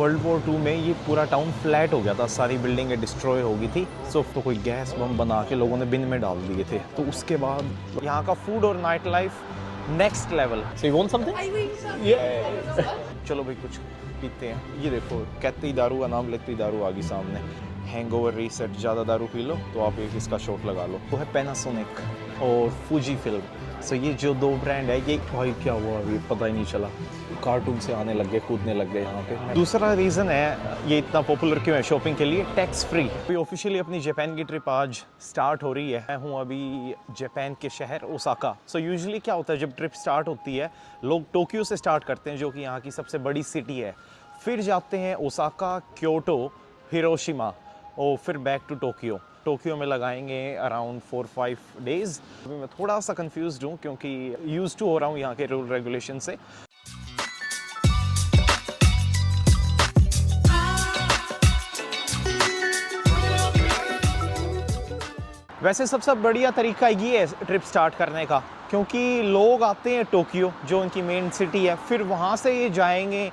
World war 2 में ये पूरा टाउन फ्लैट हो गया था, सारी बिल्डिंगें डिस्ट्रॉय हो गई थी। तो कोई गैस बम बना के लोगों ने बिन में डाल दिए थे। तो उसके बाद यहाँ का फूड और night life next level. So you want something? चलो भाई कुछ पीते हैं। ये देखो, कहते दारू का नाम लेते ही दारू आ गई सामने। हैंगओवर रीसेट, ज़्यादा दारू पी लो तो आप एक इसका शॉट लगा लो। वो है पैनासोनिक और फूजी फिल्म। सो ये जो दो ब्रांड है, ये भाई क्या हुआ अभी पता ही नहीं चला, कार्टून से आने लग गए, कूदने लग गए यहाँ पे। दूसरा रीज़न है ये इतना पॉपुलर क्यों है शॉपिंग के लिए, टैक्स फ्री। अभी ऑफिशियली अपनी जापान की ट्रिप आज स्टार्ट हो रही है। मैं हूँ अभी जापान के शहर ओसाका। सो यूजुअली क्या होता है जब ट्रिप स्टार्ट होती है, लोग टोक्यो से स्टार्ट करते हैं जो कि यहाँ की सबसे बड़ी सिटी है, फिर जाते हैं ओसाका, क्योटो, हिरोशिमा और फिर बैक टू टोक्यो। टोक्यो में लगाएंगे अराउंड 4-5 डेज़। अभी मैं थोड़ा सा कंफ्यूज्ड हूँ क्योंकि यूज्ड टू हो रहा हूँ यहाँ के रूल रेगुलेशन से। वैसे सबसे बढ़िया तरीका ये है ट्रिप स्टार्ट करने का, क्योंकि लोग आते हैं टोक्यो जो उनकी मेन सिटी है, फिर वहाँ से ये जाएंगे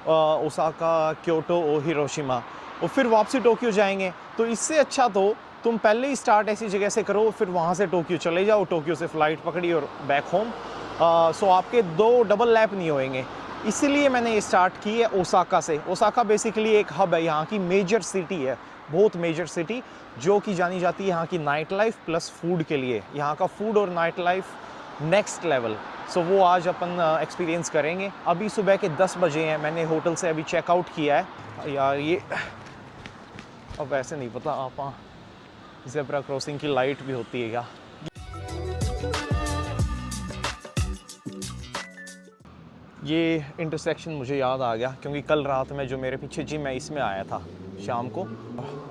ओसाका, क्योटो और हिरोशिमा और फिर वापसी टोक्यो जाएंगे। तो इससे अच्छा तो तुम पहले ही स्टार्ट ऐसी जगह से करो, फिर वहाँ से टोक्यो चले जाओ, टोक्यो से फ़्लाइट पकड़ी और बैक होम। सो आपके दो डबल लैप नहीं होएंगे। इसीलिए मैंने ये स्टार्ट की है ओसाका से। ओसाका बेसिकली एक हब है, यहाँ की मेजर सिटी है, बहुत मेजर सिटी, जो कि जानी जाती है यहाँ की नाइट लाइफ प्लस फूड के लिए। यहाँ का फूड और नाइट लाइफ नेक्स्ट लेवल। सो वो आज अपन एक्सपीरियंस करेंगे। अभी सुबह के 10 बजे हैं, मैंने होटल से अभी चेकआउट किया है। यार ये अब ऐसे नहीं पता आप ज़ेब्रा क्रॉसिंग की लाइट भी होती है क्या? ये इंटरसेक्शन मुझे याद आ गया क्योंकि कल रात में जो मेरे पीछे जिम है इसमें आया था शाम को,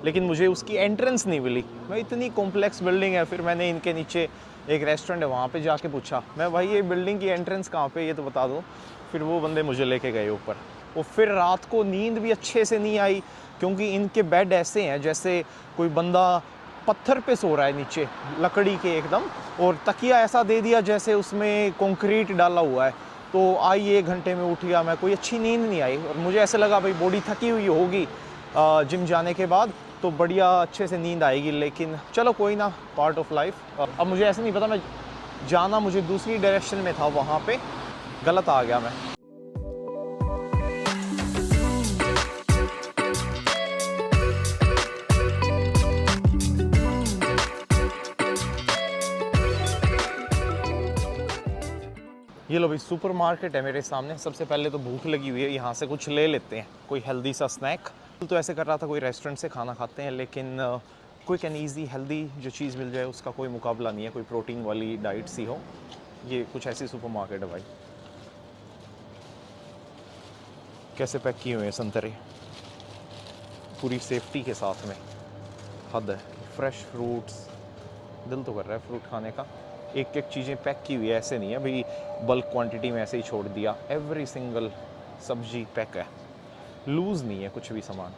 लेकिन मुझे उसकी एंट्रेंस नहीं मिली। मैं इतनी कॉम्प्लेक्स बिल्डिंग है, फिर मैंने इनके नीचे एक रेस्टोरेंट है वहाँ पे जाके पूछा, मैं भाई ये बिल्डिंग की एंट्रेंस कहाँ पे, ये तो बता दो। फिर वो बंदे मुझे लेके गए ऊपर। और फिर रात को नींद भी अच्छे से नहीं आई क्योंकि इनके बेड ऐसे हैं जैसे कोई बंदा पत्थर पे सो रहा है नीचे, लकड़ी के एकदम, और तकिया ऐसा दे दिया जैसे उसमें कंक्रीट डाला हुआ है। तो आई 1 घंटे में उठ गया मैं, कोई अच्छी नींद नहीं आई और मुझे ऐसे लगा भाई बॉडी थकी हुई होगी जिम जाने के बाद, तो बढ़िया अच्छे से नींद आएगी। लेकिन चलो कोई ना, पार्ट ऑफ लाइफ। अब मुझे ऐसे नहीं पता, मैं जाना मुझे दूसरी डायरेक्शन में था, वहाँ पे गलत आ गया मैं। ये लो भाई सुपरमार्केट है मेरे सामने। सबसे पहले तो भूख लगी हुई है, यहाँ से कुछ ले लेते हैं, कोई हेल्दी सा स्नैक। तो ऐसे कर रहा था कोई रेस्टोरेंट से खाना खाते हैं, लेकिन क्विक एंड ईजी हेल्दी जो चीज़ मिल जाए उसका कोई मुकाबला नहीं है, कोई प्रोटीन वाली डाइट सी हो। ये कुछ ऐसी सुपरमार्केट है भाई। कैसे पैक किए हुए हैं संतरे, पूरी सेफ्टी के साथ में, हद है। फ्रेश फ्रूट्स, दिल तो कर रहा है फ्रूट खाने का। एक एक चीज़ें पैक की हुई है, ऐसे नहीं है भाई बल्क क्वांटिटी में ऐसे ही छोड़ दिया। एवरी सिंगल सब्जी पैक है, लूज़ नहीं है कुछ भी सामान।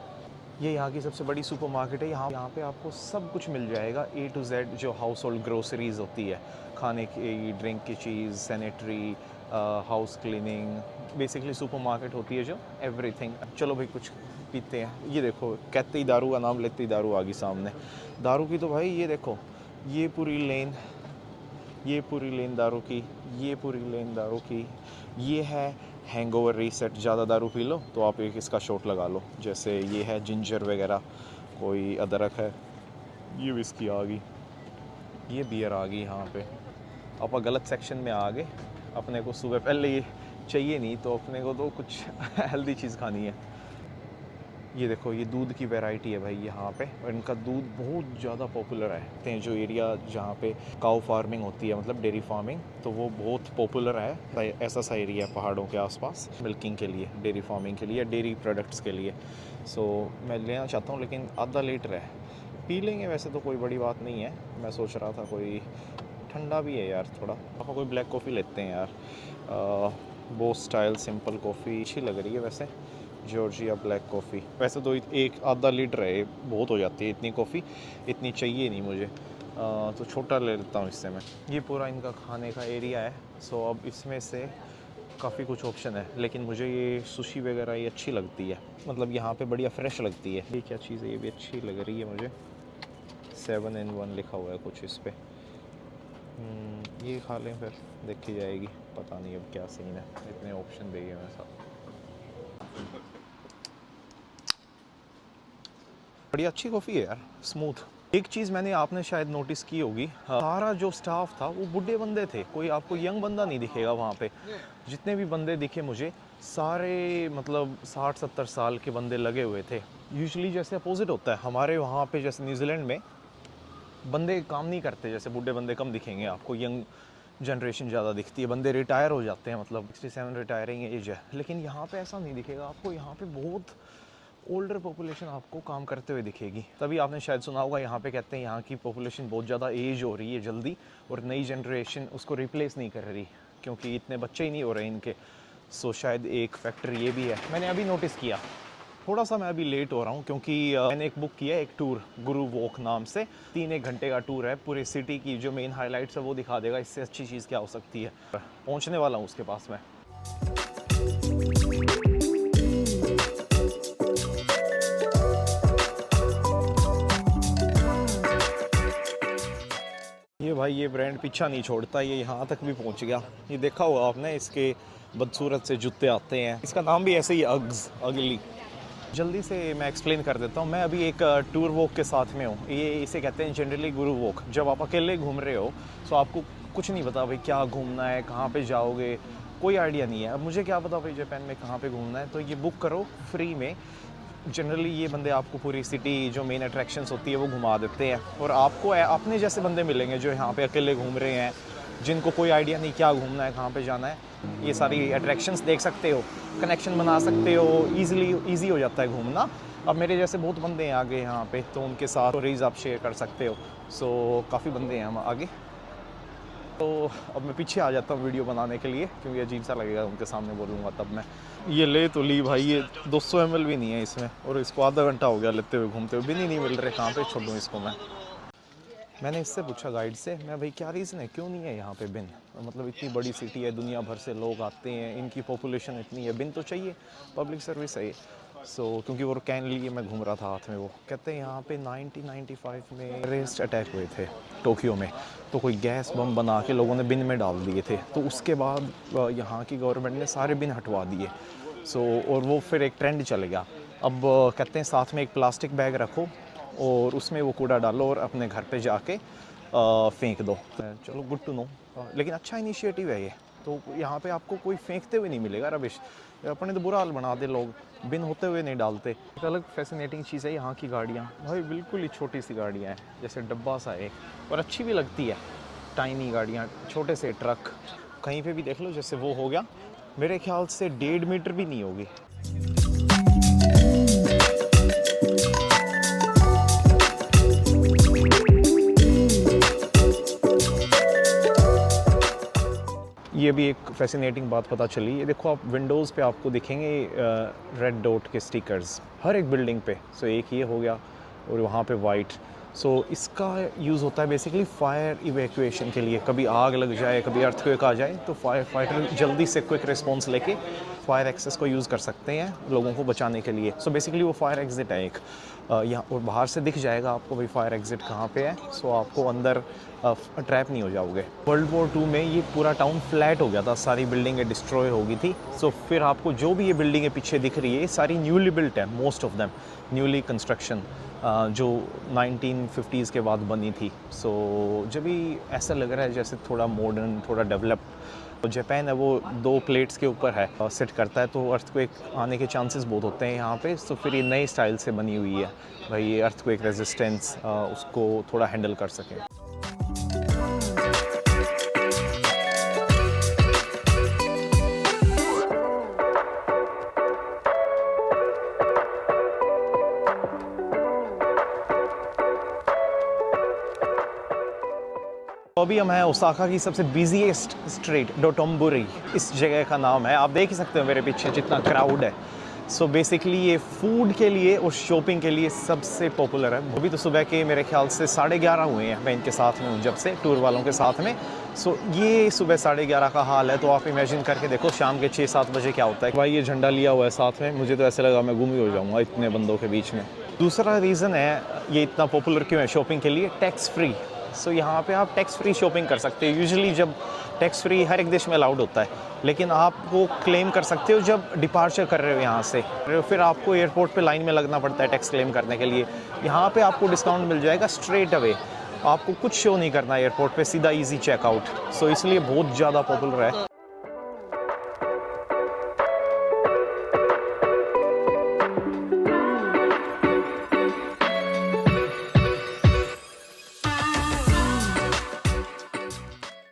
ये यहाँ की सबसे बड़ी सुपरमार्केट है। यहाँ पे आपको सब कुछ मिल जाएगा, A to Z जो हाउस होल्ड ग्रोसरीज होती है, खाने की, ड्रिंक की चीज़, sanitary, house cleaning, basically supermarket होती है जो एवरीथिंग। चलो भाई कुछ पीते हैं। ये देखो, कहते ही दारू का नाम लेते ही दारू आ गई सामने। दारू की तो भाई ये देखो, ये पूरी लेन दारू की, ये पूरी लेन दारू की। ये है हैंगओवर रीसेट, ज़्यादा दारू पी लो तो आप एक इसका शॉट लगा लो। जैसे ये है जिंजर वगैरह, कोई अदरक है, ये विस्की आ गई, ये बियर आ गई। यहाँ पे आप गलत सेक्शन में आ गए। अपने को सुबह पहले ये चाहिए नहीं, तो अपने को तो कुछ हेल्दी चीज़ खानी है। ये देखो, ये दूध की वैरायटी है भाई यहाँ पे, और इनका दूध बहुत ज़्यादा पॉपुलर है। जो एरिया जहाँ पे काऊ फार्मिंग होती है, मतलब डेयरी फार्मिंग, तो वो बहुत पॉपुलर है। ऐसा सा एरिया है पहाड़ों के आसपास, मिल्किंग के लिए, डेयरी फार्मिंग के लिए, डेयरी प्रोडक्ट्स के लिए। सो मैं लेना चाहता हूँ, लेकिन आधा लीटर है, पी लेंगे। वैसे तो कोई बड़ी बात नहीं है। मैं सोच रहा था कोई ठंडा भी है यार थोड़ा, आप कोई ब्लैक कॉफ़ी लेते हैं यार। बोस स्टाइल सिंपल कॉफ़ी अच्छी लग रही है वैसे, जॉर्जिया ब्लैक कॉफ़ी। वैसे तो एक आधा लीटर है, बहुत हो जाती है इतनी कॉफ़ी, इतनी चाहिए नहीं मुझे, तो छोटा ले लेता हूँ इससे मैं। ये पूरा इनका खाने का एरिया है। सो अब इसमें से काफ़ी कुछ ऑप्शन है, लेकिन मुझे ये सुशी वगैरह ये अच्छी लगती है, मतलब यहाँ पे बढ़िया फ्रेश लगती है। ये क्या चीज़ है, ये भी अच्छी लग रही है मुझे, 7 in 1 लिखा हुआ है कुछ इस पर। ये खा लें फिर, देखी जाएगी, पता नहीं अब क्या सीन है, इतने ऑप्शन दे मेरे साथ। बड़ी अच्छी कॉफ़ी है यार, स्मूथ। एक चीज़ मैंने आपने शायद नोटिस की होगी, सारा जो स्टाफ था वो बूढ़े बंदे थे, कोई आपको यंग बंदा नहीं दिखेगा वहाँ पे। जितने भी बंदे दिखे मुझे, सारे मतलब 60-70 साल के बंदे लगे हुए थे। यूजुअली जैसे अपोजिट होता है हमारे वहाँ पे, जैसे न्यूजीलैंड में बंदे काम नहीं करते, जैसे बूढ़े बंदे कम दिखेंगे आपको, यंग जनरेशन ज़्यादा दिखती है, बंदे रिटायर हो जाते हैं, मतलब 67 रिटायरिंग एज है। लेकिन यहाँ पे ऐसा नहीं दिखेगा आपको, यहाँ पे बहुत ओल्डर पॉपुलेशन आपको काम करते हुए दिखेगी। तभी आपने शायद सुना होगा, यहाँ पे कहते हैं यहाँ की पॉपुलेशन बहुत ज़्यादा एज हो रही है जल्दी, और नई जनरेशन उसको रिप्लेस नहीं कर रही, क्योंकि इतने बच्चे ही नहीं हो रहे इनके। सो शायद एक फैक्टर ये भी है, मैंने अभी नोटिस किया। थोड़ा सा मैं अभी लेट हो रहा हूँ, क्योंकि मैंने एक बुक किया है, एक टूर गुरु वॉक नाम से, 3-1 घंटे का टूर है, पूरे सिटी की जो मेन हाईलाइट्स है वो दिखा देगा। इससे अच्छी चीज़ क्या हो सकती है। पहुँचने वाला हूँ उसके पास मैं। ये भाई, ये ब्रांड पीछा नहीं छोड़ता, ये यहाँ तक भी पहुँच गया। ये देखा होगा आपने, इसके बदसूरत से जूते आते हैं, इसका नाम भी ऐसे ही अग्स, अगली। जल्दी से मैं एक्सप्लेन कर देता हूँ। मैं अभी एक टूर वॉक के साथ में हूँ, ये इसे कहते हैं जनरली गुरु वॉक। जब आप अकेले घूम रहे हो तो आपको कुछ नहीं पता भाई क्या घूमना है, कहाँ पे जाओगे, कोई आइडिया नहीं है। अब मुझे क्या पता भाई जापान में कहाँ पे घूमना है, तो ये बुक करो फ्री में। जनरली ये बंदे आपको पूरी सिटी जो मेन अट्रैक्शंस होती है वो घुमा देते हैं, और आपको अपने जैसे बंदे मिलेंगे जो यहाँ पे अकेले घूम रहे हैं, जिनको कोई आइडिया नहीं क्या घूमना है, कहाँ पे जाना है। ये सारी अट्रैक्शंस देख सकते हो, कनेक्शन बना सकते हो, ईजी हो जाता है घूमना। अब मेरे जैसे बहुत बंदे हैं आगे यहाँ पे, तो उनके साथ स्टोरीज आप शेयर कर सकते हो। सो काफ़ी बंदे हैं हम आगे। तो अब मैं पीछे आ जाता हूँ वीडियो बनाने के लिए, क्योंकि अजीब सा लगेगा उनके सामने बोलूँगा तब मैं। ये ले तो ली भाई, ये 200 ml भी नहीं है इसमें, और इसको आधा घंटा हो गया लेते हुए घूमते हुए, बिन ही नहीं मिल रहे, कहाँ पे छोड़ूँ इसको मैं। मैंने इससे पूछा गाइड से, मैं भाई क्या रीज़न है, क्यों नहीं है यहाँ पे बिन, मतलब इतनी बड़ी सिटी है, दुनिया भर से लोग आते हैं, इनकी पॉपुलेशन इतनी है, बिन तो चाहिए, पब्लिक सर्विस है ये। क्योंकि वो कैन लिए मैं घूम रहा था हाथ में, वो कहते हैं यहाँ पे 1995 में टेररिस्ट अटैक हुए थे टोक्यो में, तो कोई गैस बम बना के लोगों ने बिन में डाल दिए थे, तो उसके बाद यहाँ की गवर्नमेंट ने सारे बिन हटवा दिए। और वो फिर एक ट्रेंड चल गया। अब कहते हैं साथ में एक प्लास्टिक बैग रखो और उसमें वो कूड़ा डालो और अपने घर पे जाके फेंक दो। चलो गुड टू नो, लेकिन अच्छा इनिशिएटिव है ये। तो यहाँ पे आपको कोई फेंकते हुए नहीं मिलेगा रबिश, अपने तो बुरा हाल बना दे लोग, बिन होते हुए नहीं डालते। एक अलग फैसिनेटिंग चीज़ है यहाँ की गाड़ियाँ, भाई बिल्कुल ही छोटी सी गाड़ियाँ हैं, जैसे डब्बा सा है, और अच्छी भी लगती है, टाइनी गाड़ियाँ, छोटे से ट्रक। कहीं पे भी देख लो, जैसे वो हो गया, मेरे ख्याल से 1.5 मीटर भी नहीं होगी। ये भी एक फैसिनेटिंग बात पता चली। ये देखो आप, विंडोज़ पे आपको दिखेंगे रेड डॉट के स्टिकर्स हर एक बिल्डिंग पे। एक ये हो गया, और वहाँ पे वाइट। इसका यूज़ होता है बेसिकली फायर इवैक्यूएशन के लिए। कभी आग लग जाए, कभी अर्थक्वेक आ जाए, तो फायर फाइटर जल्दी से क्विक रिस्पॉन्स लेके फायर एक्सेस को यूज़ कर सकते हैं लोगों को बचाने के लिए। बेसिकली वो फायर एग्ज़िट है एक, यहाँ और बाहर से दिख जाएगा आपको भाई फायर एग्ज़िट कहाँ पे है। आपको अंदर ट्रैप नहीं हो जाओगे। वर्ल्ड वॉर 2 में ये पूरा टाउन फ्लैट हो गया था, सारी बिल्डिंगें डिस्ट्रॉय हो गई थी। फिर आपको जो भी ये बिल्डिंगें पीछे दिख रही है, सारी न्यूली बिल्ट है, most of them newly construction, जो 1950s के बाद बनी थी। जब भी ऐसा लग रहा है जैसे थोड़ा मॉडर्न, थोड़ा डेवलप्ड। जापान है वो 2 प्लेट्स के ऊपर है, सेट करता है, तो अर्थक्वेक आने के चांसेस बहुत होते हैं यहाँ पे। फिर ये नए स्टाइल से बनी हुई है भाई, ये अर्थक्वेक रेजिस्टेंस उसको थोड़ा हैंडल कर सके। अभी हम हैं ओसाका की सबसे बिजीएस्ट स्ट्रीट, डोटोम्बुरी इस जगह का नाम है। आप देख ही सकते हो मेरे पीछे जितना क्राउड है। सो बेसिकली ये फूड के लिए और शॉपिंग के लिए सबसे पॉपुलर है। अभी तो सुबह के मेरे ख्याल से 11:30 हुए हैं, मैं इनके साथ में हूँ जब से, टूर वालों के साथ में। सो ये सुबह 11:30 का हाल है, तो आप इमेजिन करके देखो शाम के 6-7 बजे क्या होता है। भाई ये झंडा लिया हुआ है साथ में, मुझे तो ऐसे लगा मैं गुम ही हो जाऊँगा इतने बंदों के बीच में। दूसरा रीज़न है ये इतना पॉपुलर क्यों है शॉपिंग के लिए, टैक्स फ्री। सो यहाँ पे आप टैक्स फ्री शॉपिंग कर सकते हो। यूजुअली जब टैक्स फ्री हर एक देश में अलाउड होता है, लेकिन आप वो क्लेम कर सकते हो जब डिपार्चर कर रहे हो यहाँ से, फिर आपको एयरपोर्ट पे लाइन में लगना पड़ता है टैक्स क्लेम करने के लिए। यहाँ पे आपको डिस्काउंट मिल जाएगा स्ट्रेट अवे, आपको कुछ शो नहीं करना एयरपोर्ट पे, सीधा इजी चेकआउट। सो इसलिए बहुत ज़्यादा पॉपुलर है।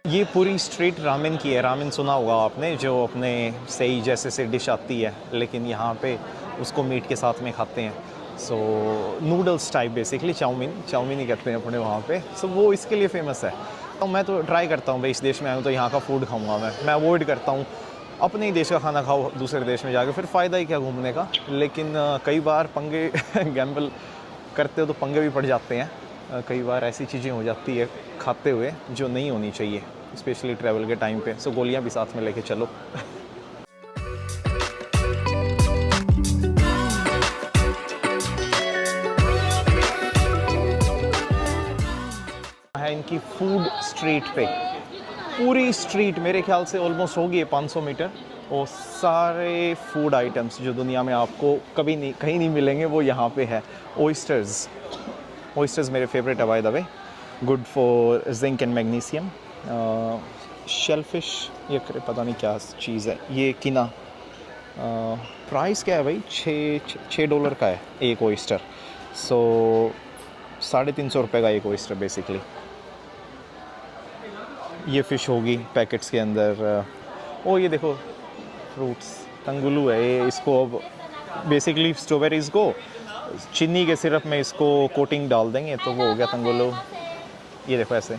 ये पूरी स्ट्रीट रामेन की है। रामेन सुना होगा आपने, जो अपने सही जैसे से डिश आती है, लेकिन यहाँ पे उसको मीट के साथ में खाते हैं। सो नूडल्स टाइप बेसिकली, चाउमीन ही कहते हैं अपने वहाँ पे। सो वो इसके लिए फेमस है। तो मैं तो ट्राई करता हूँ भाई, इस देश में आया हूँ तो यहाँ का फूड खाऊँगा मैं अवॉइड करता हूँ अपने ही देश का खाना खाओ दूसरे देश में जाके, फिर फ़ायदा ही क्या घूमने का। लेकिन कई बार पंगे गैम्बल करते हो तो पंगे भी पड़ जाते हैं। कई बार ऐसी चीज़ें हो जाती है खाते हुए जो नहीं होनी चाहिए, स्पेशली ट्रैवल के टाइम पे। सो गोलियां भी साथ में लेके चलो। है इनकी फूड स्ट्रीट पे, पूरी स्ट्रीट मेरे ख्याल से ऑलमोस्ट होगी 500 मीटर, और सारे फूड आइटम्स जो दुनिया में आपको कभी नहीं कहीं नहीं मिलेंगे वो यहाँ पे है। ओइस्टर्स मेरे फेवरेट है by the way, good for zinc and magnesium. Shellfish, ये पता नहीं क्या चीज़ है, ये किना। प्राइस क्या है भाई, $6 का है एक ओइस्टर। सो 350 रुपये का एक ओइस्टर बेसिकली। ये फ़िश होगी पैकेट्स के अंदर। ओ ये देखो फ्रूट्स, तंगुलू है ये। इसको अब बेसिकली स्ट्रॉबेरीज़ को चीनी के सिरप में इसको कोटिंग डाल देंगे तो वो हो गया तंगुलू। ये देखो ऐसे।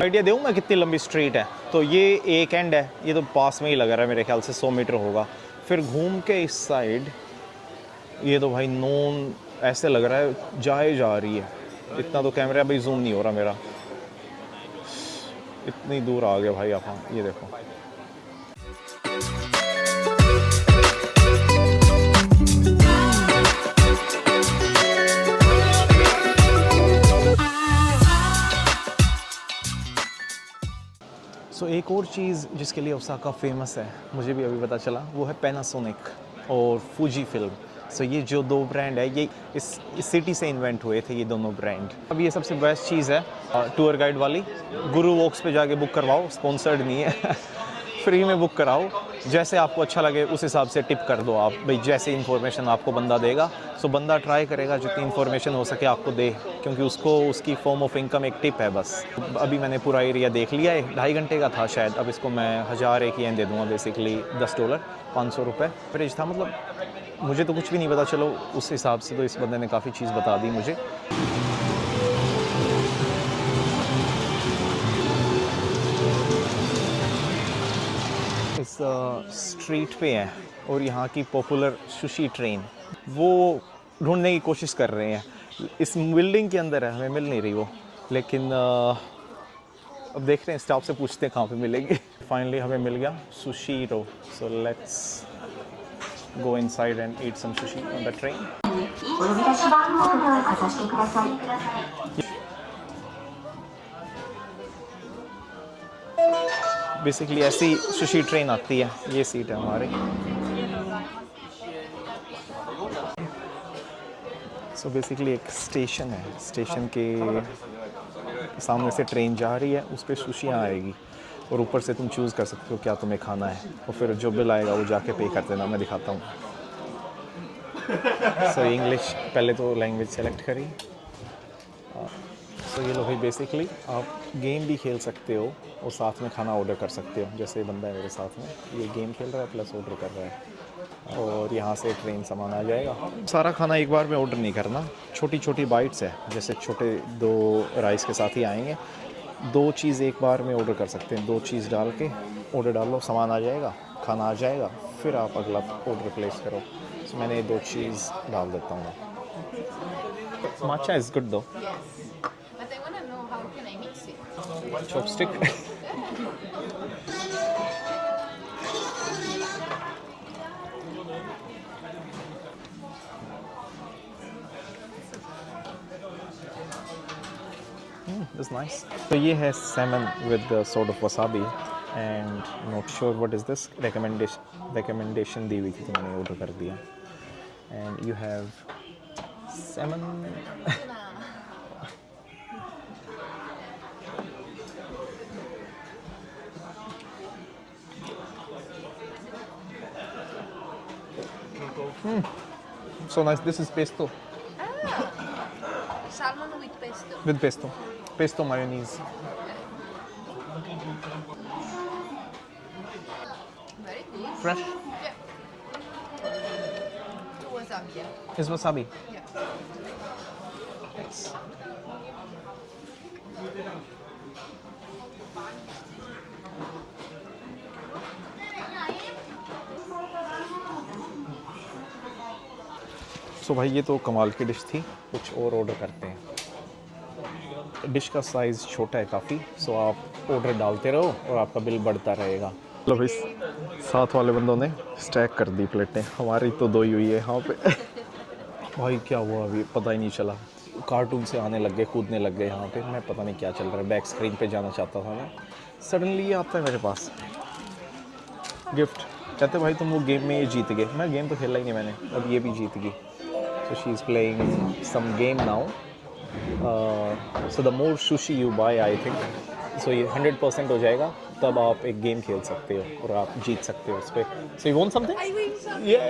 आइडिया दूँ मैं कितनी लंबी स्ट्रीट है। तो ये एक एंड है, ये तो पास में ही लगा रहा है, मेरे ख्याल से 100 मीटर होगा। फिर घूम के इस साइड ये तो भाई नॉन ऐसे लग रहा है जाए जा रही है। इतना तो कैमरा भाई जूम नहीं हो रहा मेरा, इतनी दूर आ गया भाई आप। ये देखो सो एक और चीज़ जिसके लिए ओसाका फेमस है, मुझे भी अभी पता चला, वो है पैनासोनिक और फूजी फिल्म। सो ये जो दो ब्रांड है, ये इस सिटी से इन्वेंट हुए थे ये दोनों ब्रांड। अब ये सबसे बेस्ट चीज़ है टूर गाइड वाली, गुरु वॉक्स पे जाके बुक करवाओ, स्पॉन्सर्ड नहीं है फ्री में बुक कराओ, जैसे आपको अच्छा लगे उस हिसाब से टिप कर दो आप भाई, जैसे इन्फॉर्मेशन आपको बंदा देगा। सो बंदा ट्राई करेगा जितनी इन्फॉर्मेशन हो सके आपको दे, क्योंकि उसको उसकी फॉर्म ऑफ इनकम एक टिप है बस। अभी मैंने पूरा एरिया देख लिया है, 2.5 घंटे का था शायद। अब इसको मैं 1000 एक येन दे दूँगा बेसिकली, $10, 500 रुपये एवरेज था। मतलब मुझे तो कुछ भी नहीं पता, चलो उस हिसाब से तो इस बंदे ने काफ़ी चीज़ बता दी मुझे। इस स्ट्रीट पे है और यहाँ की पॉपुलर सुशी ट्रेन वो ढूंढने की कोशिश कर रहे हैं। इस बिल्डिंग के अंदर है, हमें मिल नहीं रही वो, लेकिन अब देख रहे हैं, स्टाफ से पूछते हैं कहाँ पे मिलेगी। फाइनली हमें मिल गया sushi row. So let's go inside and eat some sushi on the train. Basically ऐसी सुशी ट्रेन आती है, ये सीट है हमारी। सो बेसिकली एक स्टेशन है, स्टेशन के सामने से ट्रेन जा रही है, उस पर सुशियाँ आएगी और ऊपर से तुम चूज़ कर सकते हो क्या तुम्हें खाना है, और फिर जो बिल आएगा वो जाके पे कर देना। मैं दिखाता हूँ। सो इंग्लिश पहले तो लैंग्वेज सेलेक्ट करी। सो ये लो भाई, बेसिकली आप गेम भी खेल सकते हो और साथ में खाना ऑर्डर कर सकते हो। जैसे बंदा है मेरे साथ में, ये गेम खेल रहा है प्लस ऑर्डर कर रहा है, और यहाँ से ट्रेन सामान आ जाएगा। सारा खाना एक बार में ऑर्डर नहीं करना, छोटी छोटी बाइट्स है, जैसे छोटे 2 राइस के साथ ही आएंगे। 2 चीज़ एक बार में ऑर्डर कर सकते हैं, 2 चीज़ डाल के ऑर्डर डालो, सामान आ जाएगा, खाना आ जाएगा, फिर आप अगला ऑर्डर प्लेस करो। So मैंने 2 चीज़ डाल देता हूँ. Matcha is good though. Yes. But I want to know how can I mix it? Chopstick. That's nice. तो ये है salmon with the sort of wasabi and not sure what is this recommendation दी हुई थी तो मैंने order कर दिया. And you have salmon. So nice. This is pesto. Salmon with pesto. With pesto. Pesto mayonnaise. Very good. Fresh. Yeah. Two wasabi. Yeah. Is wasabi. Yeah. Nice. सो भाई ये तो कमाल की डिश थी. कुछ और ऑर्डर करते हैं. डिश का साइज़ छोटा है काफ़ी, सो आप ऑर्डर डालते रहो और आपका बिल बढ़ता रहेगा. लो भाई, साथ वाले बंदों ने स्टैक कर दी प्लेटें, हमारी तो 2 ही हुई है यहाँ पे. भाई क्या हुआ अभी पता ही नहीं चला. कार्टून से आने लग गए, कूदने लग गए यहाँ पे. मैं पता नहीं क्या चल रहा है. बैक स्क्रीन पे जाना चाहता था मैं, सडनली ये आता है मेरे पास गिफ्ट. कहते भाई तुम वो गेम में ये जीत गए. मैं गेम तो खेला ही नहीं मैंने, अब ये भी जीत गई. So she is playing some game now. So the more sushi you buy, I think, so ये 100% हो जाएगा. तब आप एक गेम खेल सकते हो और आप जीत सकते हो उस पर. So you want something? I win something. Yeah.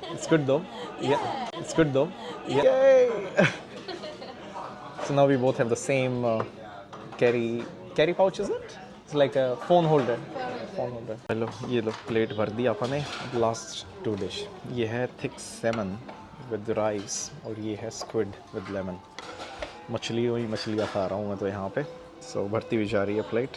But It's good though. Yeah. It's good though. Yeah. Yay. So now we both have the same carry pouch, is it? It's like a phone holder. Hello, ये लो plate भर दी आपने. Last 2 dish. ये है thick Simon with rice और ये है squid with lemon. मछलियों ही मछलियाँ खा रहा हूँ मैं तो यहाँ पे. सो भरती भी जा रही है प्लेट.